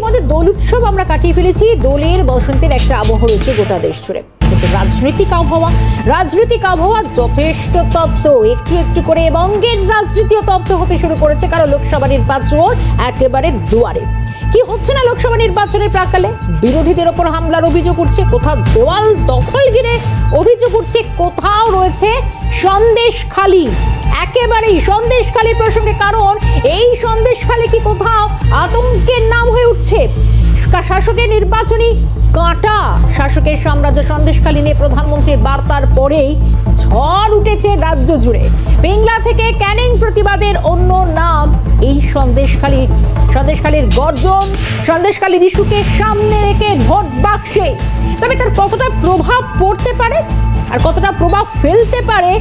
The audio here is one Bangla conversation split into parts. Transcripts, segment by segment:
ইতিমধ্যে দোল উৎসব আমরা কাটিয়ে ফেলেছি, দোলের বসন্তের একটা আবহাওয়া রয়েছে গোটা দেশ জুড়ে, কিন্তু রাজনৈতিক আবহাওয়া যথেষ্ট তপ্ত, একটু একটু করে বঙ্গের রাজনীতিও তপ্ত হতে শুরু করেছে, কারণ লোকসভা নির্বাচন একেবারে দুয়ারে। কি হচ্ছে না লোকসভা নির্বাচনের প্রাক্কালে? বিরোধীদের ওপর হামলার অভিযোগ উঠছে, কোথাও দেওয়াল দখল ঘিরে অভিযোগ উঠছে, কোথাও রয়েছে সন্দেশখালী, একেবারেই সন্দেশখালী প্রসঙ্গে, কারণ এই সন্দেশখালী কি কোথাও আতঙ্কের নাম হয়ে উঠছে। শাসকের নির্বাচনী কাঁটা, শাসকের সাম্রাজ্য সন্দেশখালী নিয়ে প্রধানমন্ত্রীর বার্তার পরেই ঝড় উঠেছে রাজ্য জুড়ে। পিংলা থেকে ক্যানিং প্রতিবাদের অন্য নাম এই সন্দেশখালীর গর্জন, সন্দেশখালীর ইস্যুকে সামনে রেখে ভোট বাক্সে। তবে তার কতটা প্রভাব পড়তে পারে আর কতটা প্রভাব ফেলতে পারে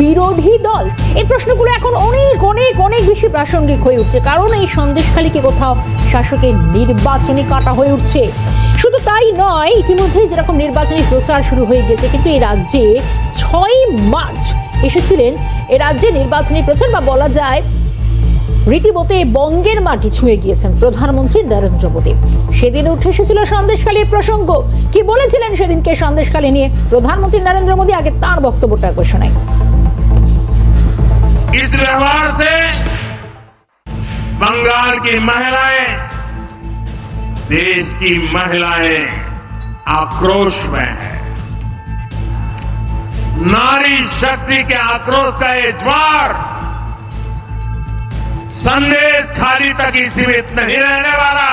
বিরোধী দল, এই প্রশ্নগুলো এখন অনেক অনেক অনেক বেশি প্রাসঙ্গিক হয়ে উঠছে, কারণ এই সন্দেশখালীকে কোথাও শাসকের নির্বাচনী কাঁটা হয়ে উঠছে। শুধু তাই নয়, ইতিমধ্যেই যেরকম নির্বাচনী প্রচার শুরু হয়ে গেছে, কিন্তু এই রাজ্যে 6 মার্চ এসেছিলেন এ রাজ্যে নির্বাচনী প্রচার, বা বলা যায় রীতিমতো বঙ্গের মাটি ছুঁয়ে গিয়েছেন প্রধানমন্ত্রী নরেন্দ্র মোদী। সেদিন উঠে এসেছিল সন্দেশখালীর প্রসঙ্গ। কি বলেছিলেন সেদিনকে সন্দেশখালী নিয়ে প্রধানমন্ত্রী নরেন্দ্র মোদী? আগে তার বক্তব্যটা একবার শোনাই। इस व्यवहार से बंगाल की महिलाएं, देश की महिलाएं आक्रोश में है। नारी शक्ति के आक्रोश का ये ज्वार संदेशखाली तक ही सीमित नहीं रहने वाला,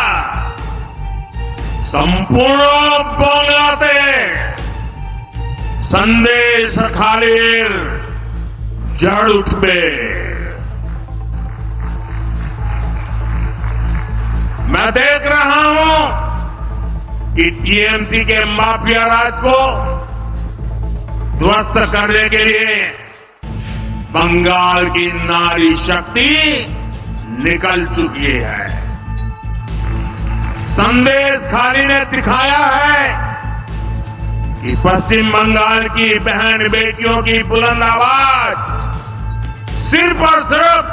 संपूर्ण बांग्लाते संदेशखालीर जड़ उठबे। मैं देख रहा हूं कि टीएमसी के माफिया राज को ध्वस्त करने के लिए बंगाल की नारी शक्ति निकल चुकी है। संदेशखाली ने दिखाया है कि पश्चिम बंगाल की बहन बेटियों की बुलंद आवाज सिर्फ और सिर्फ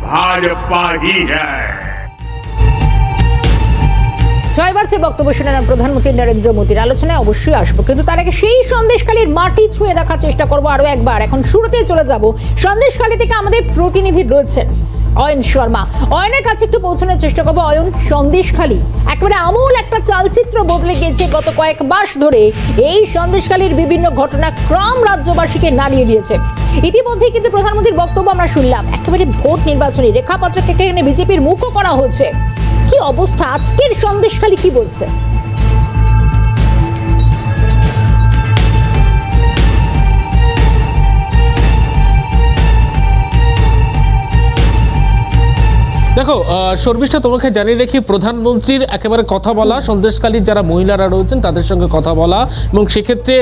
भाजपा ही है। 6 মার্চে বক্তব্য শুনলাম প্রধানমন্ত্রী নরেন্দ্র মোদীর, আলোচনায় অবশ্যই আসবো, কিন্তু তার আগে সেই সন্দেশখালীর মাটি ছুঁয়ে দেখার চেষ্টা করবো আরো একবার। এখন শুরুতে চলে যাব সন্দেশখালী থেকে আমাদের প্রতিনিধি রয়েছেন অয়ন শর্মা, অয়নের কাছে একটু পৌঁছানোর চেষ্টা করবো। অয়ন, সন্দেশখালী একেবারে আমূল একটা চালচিত্র বদলে গিয়েছে গত কয়েক মাস ধরে। এই সন্দেশখালীর বিভিন্ন ঘটনাক্রম রাজ্যবাসীকে নাড়িয়ে দিয়েছে। ইতিমধ্যেই কিন্তু প্রধানমন্ত্রীর বক্তব্য আমরা শুনলাম, একেবারে ভোট নির্বাচনী রেখাপাত্রকে এখানে বিজেপির মুখও করা হচ্ছে। কি অবস্থা আজকের সন্দেশখালী, কি বলছে? দেখো শর্মিষ্ঠা, তোমাকে জানিয়ে রেখি, প্রধানমন্ত্রীর একেবারে কথা বলা, সন্দেশখালীর যারা মহিলারা রয়েছেন তাদের সঙ্গে কথা বলা, এবং সেক্ষেত্রে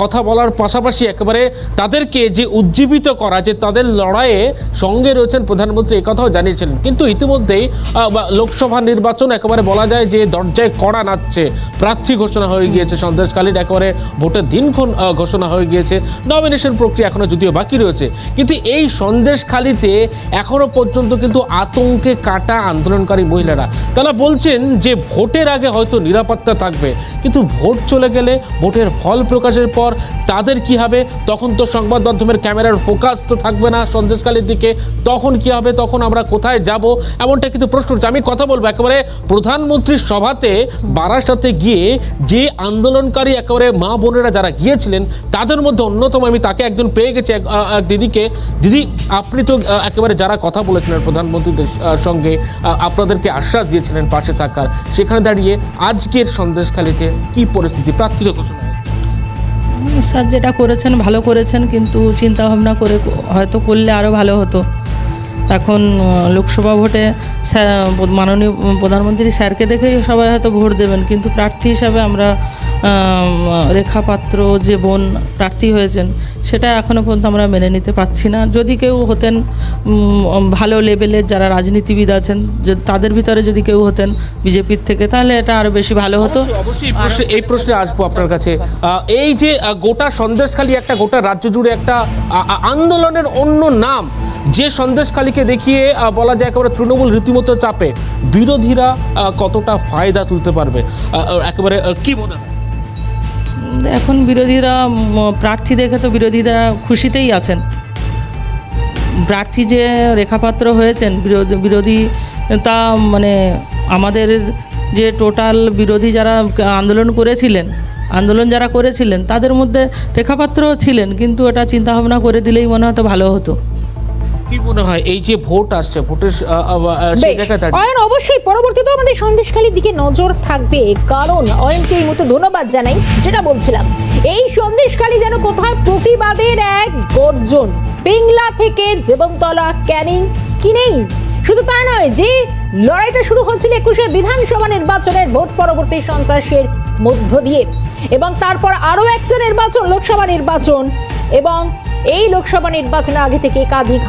কথা বলার পাশাপাশি একেবারে তাদেরকে যে উজ্জীবিত করা, যে তাদের লড়াইয়ে সঙ্গে রয়েছেন প্রধানমন্ত্রী, এই কথাও জানিয়েছিলেন। কিন্তু ইতিমধ্যেই লোকসভা নির্বাচন একেবারে বলা যায় যে দরজায় কড়া নাড়ছে, প্রার্থী ঘোষণা হয়ে গিয়েছে সন্দেশখালীর, একেবারে ভোটের দিনক্ষণ ঘোষণা হয়ে গিয়েছে, নমিনেশন প্রক্রিয়া এখনো যদিও বাকি রয়েছে। কিন্তু এই সন্দেশখালীতে এখনো পর্যন্ত কিন্তু আতঙ্ক কাটা আন্দোলনকারী মহিলারা, তারা বলছেন যে ভোটের আগে হয়তো নিরাপত্তা থাকবে, কিন্তু ভোট চলে গেলে, ভোটের ফল প্রকাশের পর তাদের কি হবে? তখন তো সংবাদ মাধ্যমের ক্যামেরার ফোকাস তো থাকবে না সন্দেশখালীর দিকে, তখন কি হবে? তখন আমরা কোথায় যাব? এমনটা কিন্তু প্রশ্ন হচ্ছে। আমি কথা বলবো একেবারে প্রধানমন্ত্রীর সভাতে বারাসাতে গিয়ে যে আন্দোলনকারী একেবারে মা বোনেরা যারা গিয়েছিলেন, তাদের মধ্যে অন্যতম আমি তাকে একজন পেয়ে গেছি, এক দিদিকে। দিদি, আপনি তো একেবারে যারা কথা বলেছিলেন প্রধানমন্ত্রীদের সঙ্গে, আপনাদেরকে আশ্বাস দিয়েছিলেন পাশে থাকার, সেখানে দাঁড়িয়ে আজকের সন্দেশখালীতে কি পরিস্থিতি? প্রার্থী ঘোষণা স্যার যেটা করেছেন ভালো করেছেন, কিন্তু চিন্তা ভাবনা করে হয়তো করলে আরও ভালো হতো। এখন লোকসভা ভোটে মাননীয় প্রধানমন্ত্রী স্যারকে দেখেই সবাই হয়তো ভোট দেবেন, কিন্তু প্রার্থী হিসাবে আমরা রেখাপাত্র যে বোন প্রার্থী হয়েছেন, সেটা এখনও পর্যন্ত আমরা মেনে নিতে পারছি না। যদি কেউ হতেন ভালো লেভেলের যারা রাজনীতিবিদ আছেন, তাদের ভিতরে যদি কেউ হতেন বিজেপির থেকে, তাহলে এটা আরও বেশি ভালো হতো। অবশ্যই এই প্রশ্নে আসবো আপনার কাছে। এই যে গোটা সন্দেশখালী একটা গোটা রাজ্য জুড়ে একটা আন্দোলনের অন্য নাম, যে সন্দেশখালীকে দেখিয়ে বলা যায় একেবারে তৃণমূল রীতিমতো চাপে, বিরোধীরা কতটা ফায়দা তুলতে পারবে একেবারে কি মনে হয়? এখন বিরোধীরা প্রার্থী দেখে তো বিরোধীরা খুশিতেই আছেন। প্রার্থী যে রেখাপাত্র হয়েছেন, বিরোধী তা মানে আমাদের যে টোটাল বিরোধী যারা আন্দোলন যারা করেছিলেন তাদের মধ্যে রেখাপাত্রও ছিলেন, কিন্তু এটা চিন্তাভাবনা করে দিলেই মনে হতো ভালো হতো। কি মনে হয় এই যে ভোট আসছে, ভোটের সেই জায়গায় দাঁড়িয়ে অয়ন অবশ্যই পরবর্তীতে আমাদের সন্দেশখালীর দিকে নজর থাকবে, কারণ অয়নকে এই মুহূর্তে ধন্যবাদ জানাই। যেটা বলছিলাম, এই সন্দেশখালী যেন কোথায় প্রতিবাদের এক গর্জন, পিংলা থেকে জীবনতলা, ক্যানিং, কি নেই। শুধু তা নয়, যে লড়াইটা শুরু হচ্ছিল 21শে বিধানসভা নির্বাচনের ভোট পরবর্তী সন্ত্রাসের মধ্য দিয়ে, এবং তারপর আরো একটা নির্বাচন, লোকসভা নির্বাচন, এবং এই লোকসভা নির্বাচনের আগে থেকে একাধিক